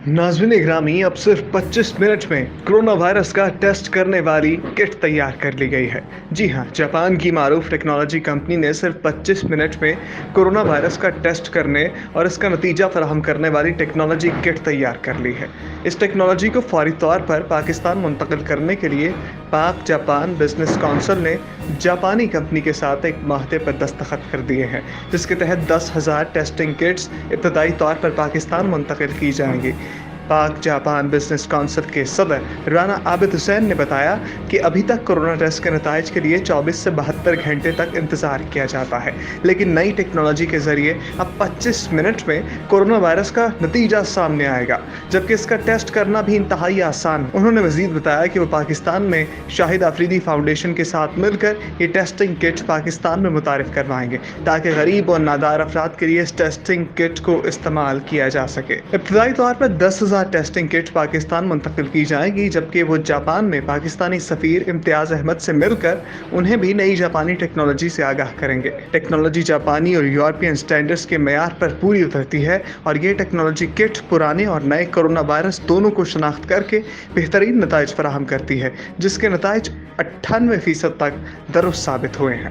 नाज़रीन ग्रामी, अब सिर्फ 25 मिनट में कोरोना वायरस का टेस्ट करने वाली किट तैयार कर ली गई है। जी हाँ, जापान की मारूफ टेक्नोलॉजी कंपनी ने सिर्फ 25 मिनट में कोरोना वायरस का टेस्ट करने और इसका नतीजा फराहम करने वाली टेक्नोलॉजी किट तैयार कर ली है। इस टेक्नोलॉजी को फौरी तौर पर पाकिस्तान मुंतकिल करने के लिए पाक जापान बिजनेस काउंसिल ने जापानी कंपनी के साथ एक माहदे पर दस्तखत कर दिए हैं, जिसके तहत 10,000 टेस्टिंग किट्स इब्तदाई तौर पर पाकिस्तान मुंतकिल की जाएंगी। पाक जापान बिजनेस काउंसिल के सदर राना आबिद हुसैन ने बताया कि अभी तक कोरोना टेस्ट के नताइज के लिए 24 से 72 घंटे तक इंतज़ार किया जाता है, लेकिन नई टेक्नोलॉजी के ज़रिए अब 25 मिनट में कोरोना वायरस का नतीजा सामने आएगा, जबकि इसका टेस्ट करना भी इंतहाई आसान है। उन्होंने मज़ीद बताया कि वो पाकिस्तान में शाहिद आफरीदी फाउंडेशन के साथ मिलकर ये टेस्टिंग किट पाकिस्तान में मुतारिफ करवाएंगे, ताकि गरीब और नादार अफराद के लिए इस टेस्टिंग किट को इस्तेमाल किया जा सके। इब्तदाई तौर पर 10,000 टेस्टिंग किट पाकिस्तान मुंतकिल की जाएंगी, जबकि वो जापान में पाकिस्तानी सफीर इम्तियाज अहमद से मिलकर उन्हें भी नई जापानी टेक्नोलॉजी से आगाह करेंगे। टेक्नोलॉजी जापानी और यूरोपियन स्टैंडर्ड्स के मेयार पर पूरी उतरती है और ये टेक्नोलॉजी किट पुराने और नए कोरोना वायरस दोनों को शनाख्त करके बेहतरीन नताइज फराहम करती है, जिसके नताइज 98% तक दुरुस्त साबित हुए हैं।